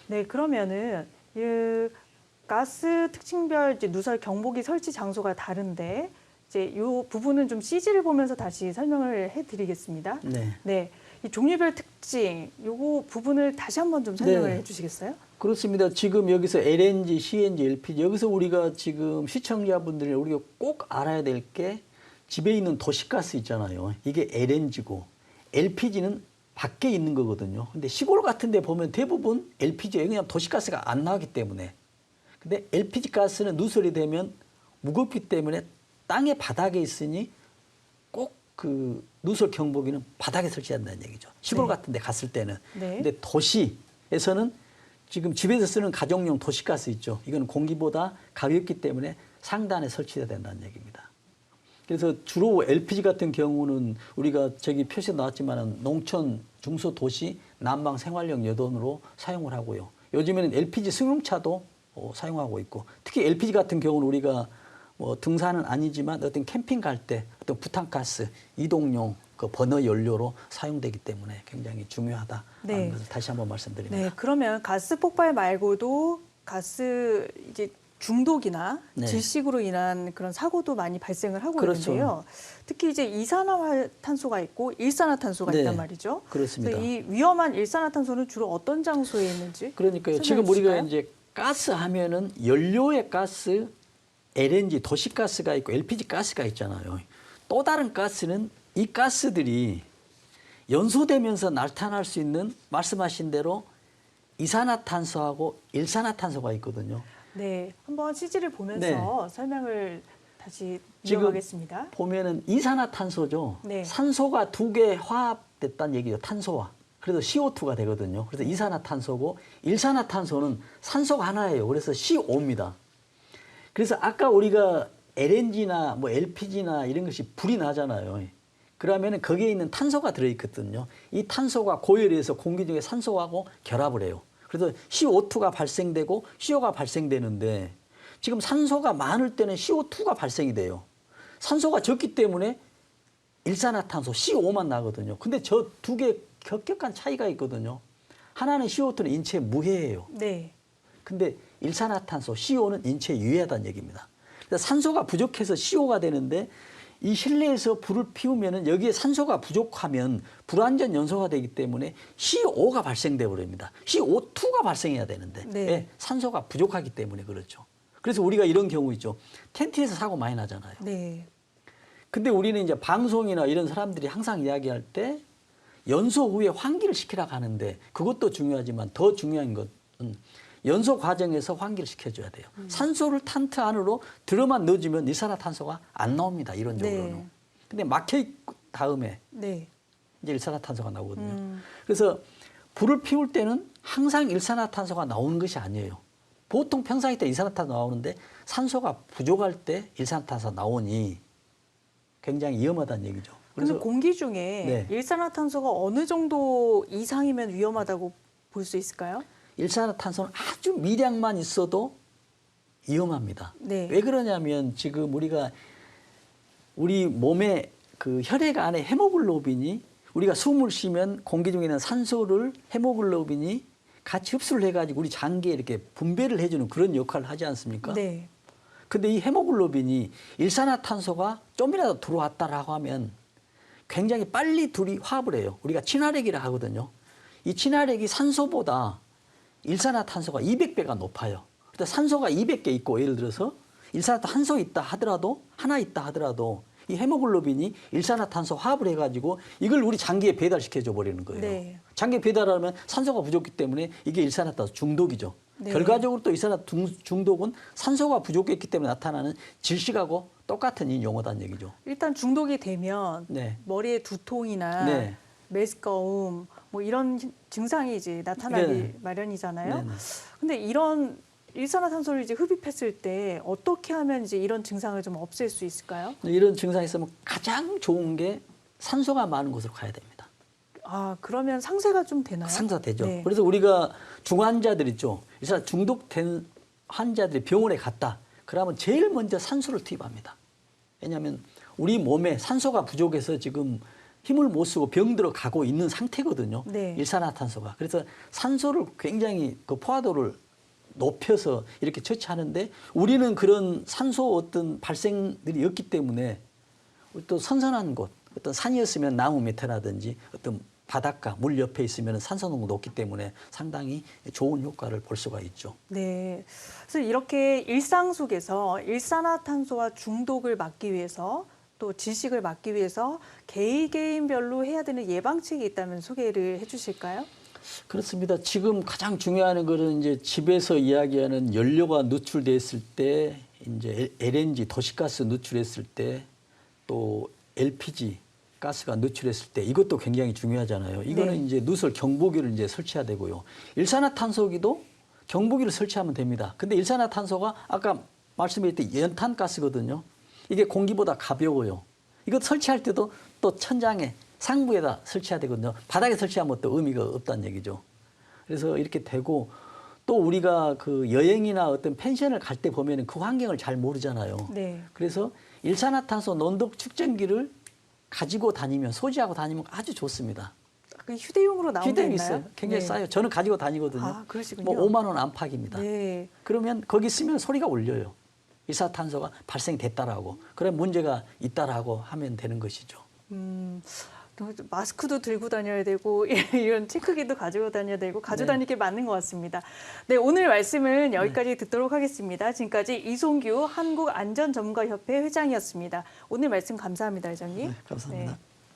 네, 그러면은 이 가스 특징별 이제 누설 경보기 설치 장소가 다른데 이제 이 부분은 좀 CG를 보면서 다시 설명을 해드리겠습니다. 네. 네, 이 종류별 특징, 요거 부분을 다시 한번 좀 설명을 네. 해주시겠어요? 그렇습니다. 지금 여기서 LNG, CNG, LPG 여기서 우리가 지금 시청자분들이 우리가 꼭 알아야 될 게 집에 있는 도시가스 있잖아요. 이게 LNG고 LPG는 밖에 있는 거거든요. 근데 시골 같은 데 보면 대부분 LPG예요. 그냥 도시가스가 안 나가기 때문에. 근데 LPG 가스는 누설이 되면 무겁기 때문에 땅의 바닥에 있으니 꼭 그 누설 경보기는 바닥에 설치한다는 얘기죠. 시골 네. 같은 데 갔을 때는. 네. 근데 도시에서는 지금 집에서 쓰는 가정용 도시가스 있죠. 이건 공기보다 가볍기 때문에 상단에 설치해야 된다는 얘기입니다. 그래서 주로 LPG 같은 경우는 우리가 저기 표시에 나왔지만 농촌, 중소도시, 난방 생활용 여돈으로 사용을 하고요. 요즘에는 LPG 승용차도 사용하고 있고 특히 LPG 같은 경우는 우리가 뭐 등산은 아니지만 어떤 캠핑 갈 때 어떤 부탄가스, 이동용 그 버너 연료로 사용되기 때문에 굉장히 중요하다는 네. 것을 다시 한번 말씀드립니다. 네, 그러면 가스 폭발 말고도 가스 이제 중독이나 네. 질식으로 인한 그런 사고도 많이 발생을 하고 그렇죠. 있는데요. 특히 이제 이산화탄소가 있고 일산화탄소가 네, 있단 말이죠. 그렇습니다. 그래서 이 위험한 일산화탄소는 주로 어떤 장소에 있는지 그러니까요. 설명해 지금 우리가 주실까요? 이제 가스 하면은 연료의 가스, LNG 도시가스가 있고 LPG 가스가 있잖아요. 또 다른 가스는 이 가스들이 연소되면서 나타날 수 있는 말씀하신 대로 이산화탄소하고 일산화탄소가 있거든요. 네, 한번 CG를 보면서 설명을 다시 지금 이어가겠습니다. 보면은 이산화탄소죠. 네. 산소가 2개 화합됐다는 얘기죠. 탄소와. 그래서 CO2가 되거든요. 그래서 이산화탄소고 일산화탄소는 산소가 하나예요. 그래서 CO2입니다. 그래서 아까 우리가 LNG나 뭐 LPG나 이런 것이 불이 나잖아요. 그러면 거기에 있는 탄소가 들어있거든요. 이 탄소가 고열해서 공기 중에 산소하고 결합을 해요. 그래서 CO2가 발생되고 CO가 발생되는데 지금 산소가 많을 때는 CO2가 발생이 돼요. 산소가 적기 때문에 일산화탄소 CO5만 나거든요. 근데 저 2개 격격한 차이가 있거든요. 하나는 CO2는 인체에 무해예요. 네. 근데 일산화탄소 CO는 인체에 유해하다는 얘기입니다. 그래서 산소가 부족해서 CO가 되는데 이 실내에서 불을 피우면 여기에 산소가 부족하면 불완전 연소가 되기 때문에 CO5가 발생돼 버립니다. CO2가 발생해야 되는데 네. 예, 산소가 부족하기 때문에 그렇죠. 그래서 우리가 이런 경우 있죠. 텐트에서 사고 많이 나잖아요. 네. 근데 우리는 이제 방송이나 이런 사람들이 항상 이야기할 때 연소 후에 환기를 시키라고 하는데 그것도 중요하지만 더 중요한 것은 연소 과정에서 환기를 시켜줘야 돼요. 산소를 텐트 안으로 들어만 넣어주면 일산화탄소가 안 나옵니다. 이론적으로는. 네. 근데 막혀 다음에 네. 이제 일산화탄소가 나오거든요. 그래서 불을 피울 때는 항상 일산화탄소가 나오는 것이 아니에요. 보통 평상시 때 일산화탄소 나오는데 산소가 부족할 때 일산화탄소가 나오니 굉장히 위험하다는 얘기죠. 그래서 그래서 공기 중에 네. 일산화탄소가 어느 정도 이상이면 위험하다고 볼 수 있을까요? 일산화탄소는 아주 미량만 있어도 위험합니다. 네. 왜 그러냐면 지금 우리가 우리 몸에 그 혈액 안에 헤모글로빈이 우리가 숨을 쉬면 공기 중에 있는 산소를 헤모글로빈이 같이 흡수를 해가지고 우리 장기에 이렇게 분배를 해주는 그런 역할을 하지 않습니까? 네. 근데 이 헤모글로빈이 일산화탄소가 좀이라도 들어왔다라고 하면 굉장히 빨리 둘이 화합을 해요. 우리가 친화력이라 하거든요. 이 친화력이 산소보다 일산화탄소가 200배가 높아요. 근데 산소가 200개 있고 예를 들어서 일산화탄소 한 소 있다 하더라도 하나 있다 하더라도 이 헤모글로빈이 일산화탄소 화합을 해가지고 이걸 우리 장기에 배달시켜줘 버리는 거예요. 네. 장기에 배달하면 산소가 부족하기 때문에 이게 일산화탄소 중독이죠. 네. 결과적으로 또 일산화탄소 중독은 산소가 부족했기 때문에 나타나는 질식하고 똑같은 이 용어다는 얘기죠. 일단 중독이 되면 네. 머리에 두통이나 네. 메스꺼움 뭐 이런 증상이 이제 나타나기 네. 마련이잖아요. 네, 네. 근데 이런 일산화탄소를 이제 흡입했을 때 어떻게 하면 이제 이런 증상을 좀 없앨 수 있을까요? 이런 증상이 있으면 가장 좋은 게 산소가 많은 곳으로 가야 됩니다. 아, 그러면 상쇄가 좀 되나요? 상쇄되죠. 네. 그래서 우리가 중환자들 있죠. 일산 중독된 환자들이 병원에 갔다. 그러면 제일 먼저 산소를 투입합니다. 왜냐하면 우리 몸에 산소가 부족해서 지금 힘을 못 쓰고 병들어 가고 있는 상태거든요. 네. 일산화탄소가. 그래서 산소를 굉장히 그 포화도를 높여서 이렇게 처치하는데 우리는 그런 산소 어떤 발생들이 없기 때문에 또 선선한 곳, 어떤 산이었으면 나무 밑에라든지 어떤 바닷가, 물 옆에 있으면 산소 농도 높기 때문에 상당히 좋은 효과를 볼 수가 있죠. 네. 그래서 이렇게 일상 속에서 일산화탄소와 중독을 막기 위해서 또 질식을 막기 위해서 개인별로 해야 되는 예방책이 있다면 소개를 해주실까요? 그렇습니다. 지금 가장 중요한 것은 이제 집에서 이야기하는 연료가 누출됐을 때, 이제 LNG 도시가스 누출했을 때, 또 LPG 가스가 누출했을 때 이것도 굉장히 중요하잖아요. 이거는 네. 이제 누설 경보기를 이제 설치해야 되고요. 일산화탄소기도 경보기를 설치하면 됩니다. 근데 일산화탄소가 아까 말씀드렸듯이 연탄가스거든요. 이게 공기보다 가벼워요. 이것 설치할 때도 또 천장에 상부에다 설치해야 되거든요. 바닥에 설치하면 또 의미가 없다는 얘기죠. 그래서 이렇게 되고 또 우리가 그 여행이나 어떤 펜션을 갈 때 보면 그 환경을 잘 모르잖아요. 네. 그래서 일산화탄소 논독 측정기를 가지고 다니면 소지하고 다니면 아주 좋습니다. 그 휴대용으로 나온 게 휴대용 있나요? 있어요. 굉장히 네. 싸요. 저는 가지고 다니거든요. 아, 그러시군요. 뭐 5만 원 안팎입니다. 네. 그러면 거기 쓰면 소리가 울려요. 일산화탄소가 발생됐다라고. 그럼 문제가 있다라고 하면 되는 것이죠. 또 마스크도 들고 다녀야 되고 이런 체크기도 가지고 다녀야 되고 가져다니는 게 맞는 것 같습니다. 네, 오늘 말씀은 여기까지 듣도록 하겠습니다. 지금까지 이송규 한국안전전문가협회 회장이었습니다. 오늘 말씀 감사합니다, 회장님. 네, 감사합니다. 네.